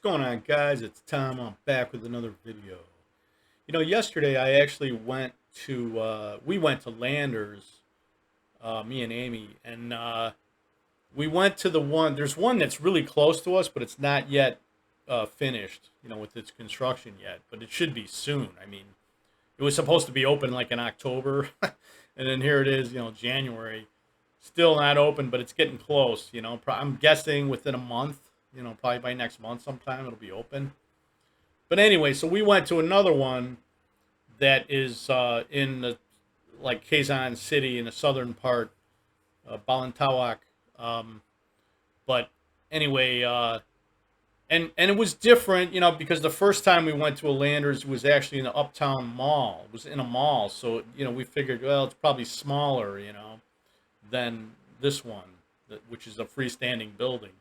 going on, guys? It's Tom. I'm back with another video. Yesterday I actually went to we went to Landers, me and Amy, and we went to the one. There's one that's really close to us, but it's not yet finished, with its construction yet. But it should be soon. I mean, it was supposed to be open like in October, and then here it is, January, still not open, but it's getting close. I'm guessing within a month. Probably by next month sometime it'll be open. But anyway, so we went to another one that is in the like Quezon City in the southern part, Balintawak. Um, but anyway, and it was different, because the first time we went to a Landers was actually in the Uptown Mall. It was in a mall, so we figured, well, it's probably smaller, than this one, which is a freestanding building.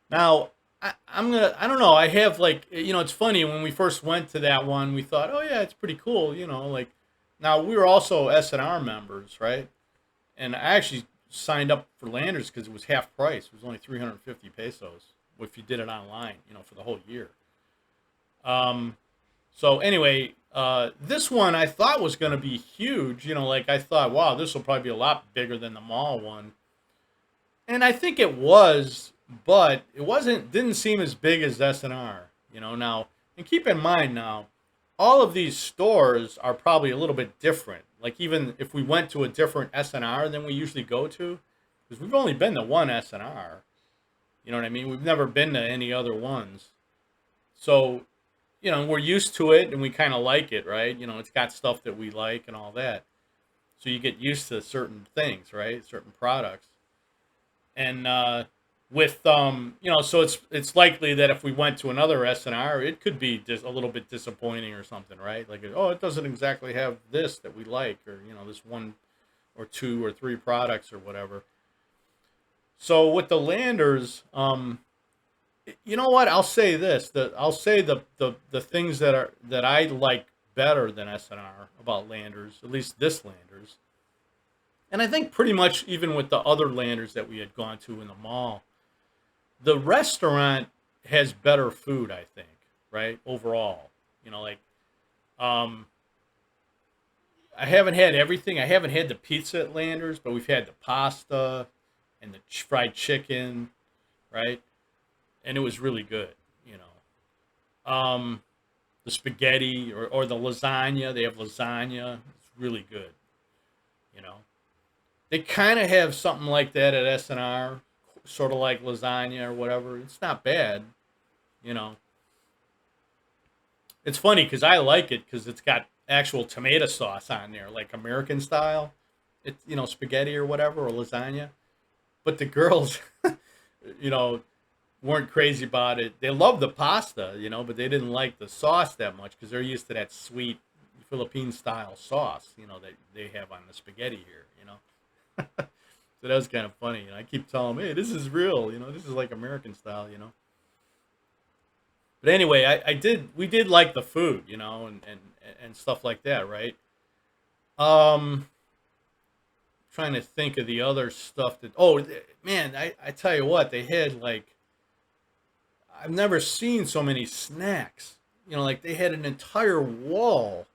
Now, I don't know. I have like, it's funny when we first went to that one, we thought, oh yeah, it's pretty cool, like. Now we were also S&R members, right? And I actually signed up for Landers because it was half price. It was only 350 pesos if you did it online, for the whole year. Um, so anyway, this one I thought was going to be huge. Like I thought, wow, this will probably be a lot bigger than the mall one. And I think it was, but it wasn't. Didn't seem as big as S&R. Now, and keep in mind now, all of these stores are probably a little bit different. Like even if we went to a different S&R than we usually go to, because we've only been to one S&R. You know what I mean? We've never been to any other ones. So, we're used to it and we kind of like it, right? It's got stuff that we like and all that. So you get used to certain things, right? Certain products. And with so it's likely that if we went to another SNR, it could be just a little bit disappointing or something, right? Like, oh, it doesn't exactly have this that we like, or this one or two or three products or whatever. So with the Landers, you know what? I'll say this: I'll say the things that I like better than SNR about Landers, at least this Landers, and I think pretty much even with the other Landers that we had gone to in the mall, the restaurant has better food, I think, right? Overall, like um, I haven't had everything. I haven't had the pizza at Landers, but we've had the pasta and the fried chicken, right? And it was really good, you the spaghetti or the lasagna. They have lasagna. It's really good, you know. They kind of have something like that at SNR, sort of like lasagna or whatever. It's not bad, you know. It's funny because I like it because it's got actual tomato sauce on there, like American style. It's spaghetti or whatever or lasagna. But the girls, you know, weren't crazy about it. They loved the pasta, but they didn't like the sauce that much because they're used to that sweet Philippine style sauce, that they have on the spaghetti here, So that was kind of funny. I keep telling them, hey, this is real, this is like American style. But anyway, we did like the food, and stuff like that, right? Um, Trying to think of the other stuff man, I tell you what, they had like, I've never seen so many snacks. Like they had an entire wall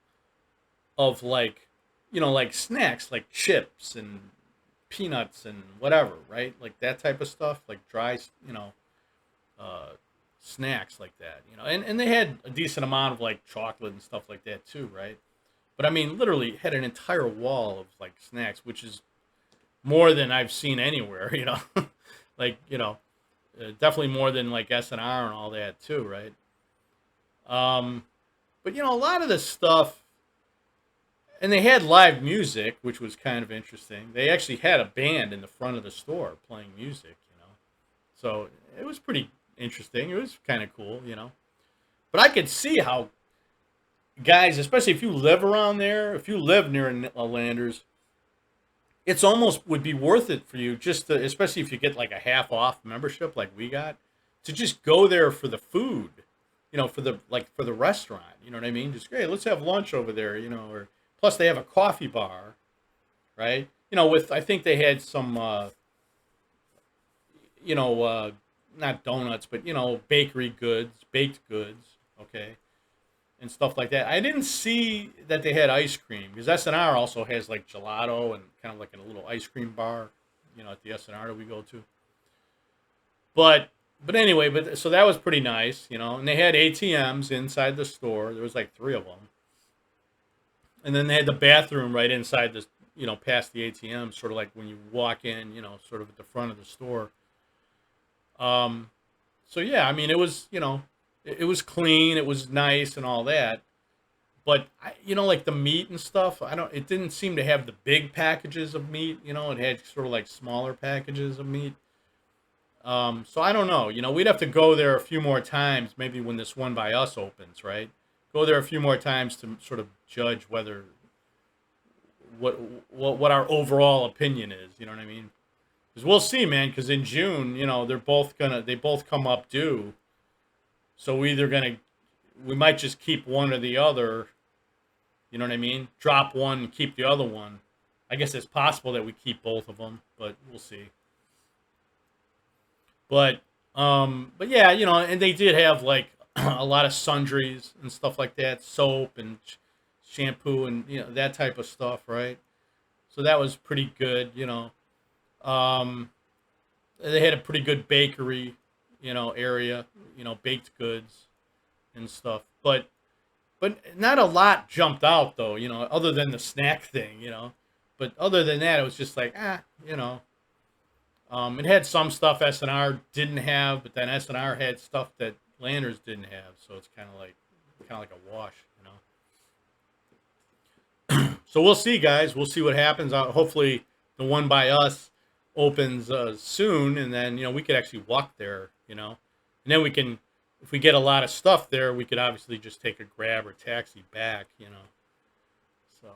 of like, like snacks, like chips and peanuts and whatever, right? Like that type of stuff, like dry, uh, snacks like that, and they had a decent amount of like chocolate and stuff like that too, right? But I mean, literally had an entire wall of like snacks, which is more than I've seen anywhere, like, definitely more than like S&R and all that too, right? Um, but a lot of the stuff, and they had live music, which was kind of interesting. They actually had a band in the front of the store playing music, so it was pretty interesting. It was kind of cool, But I could see how guys, especially if you live around there, if you live near a Landers, it's almost would be worth it for you just to, especially if you get like a half off membership like we got, to just go there for the food, for the restaurant. You know what I mean? Just, hey, let's have lunch over there, or plus they have a coffee bar, right? With I think they had some, you know, uh, not donuts, but bakery goods, baked goods, okay, and stuff like that. I didn't see that they had ice cream because S&R also has like gelato and kind of like a little ice cream bar, at the S&R that we go to. But anyway, but so that was pretty nice, and they had ATMs inside the store. There was like three of them, and then they had the bathroom right inside this, past the ATM, sort of like when you walk in, sort of at the front of the store. Um, so yeah, I mean, it was, it was clean, it was nice, and all that. But like the meat and stuff, I don't. It didn't seem to have the big packages of meat. It had sort of like smaller packages of meat. So I don't know. We'd have to go there a few more times, maybe when this one by us opens, right? Go there a few more times to sort of judge whether what what our overall opinion is. You know what I mean? Because we'll see, man. Because in June, they both come up due. So we might just keep one or the other. You know what I mean? Drop one and keep the other one. I guess it's possible that we keep both of them, but we'll see. But yeah, and they did have like a lot of sundries and stuff like that, soap and shampoo and that type of stuff, right? So that was pretty good. Um, they had a pretty good bakery, area, baked goods and stuff. But not a lot jumped out though, other than the snack thing. But other than that, it was just like you know. It had some stuff S&R didn't have, but then S&R had stuff that Landers didn't have, so it's kind of like a wash, So we'll see, guys. We'll see what happens. Hopefully, the one by us opens soon, and then we could actually walk there, and then we can, if we get a lot of stuff there, we could obviously just take a grab or taxi back. So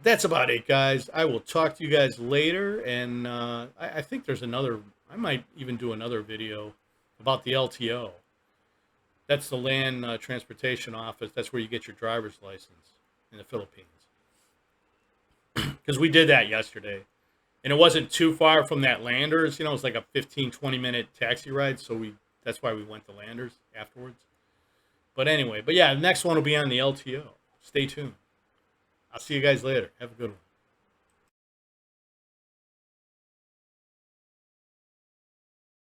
that's about it, guys. I will talk to you guys later, and I think there's another. I might even do another video about the LTO. That's the Land Transportation Office. That's where you get your driver's license in the Philippines. Because we did that yesterday, and it wasn't too far from that Landers. It was like a 15-20 minute taxi ride. So that's why we went to Landers afterwards. But anyway, yeah, the next one will be on the LTO. Stay tuned. I'll see you guys later. Have a good one.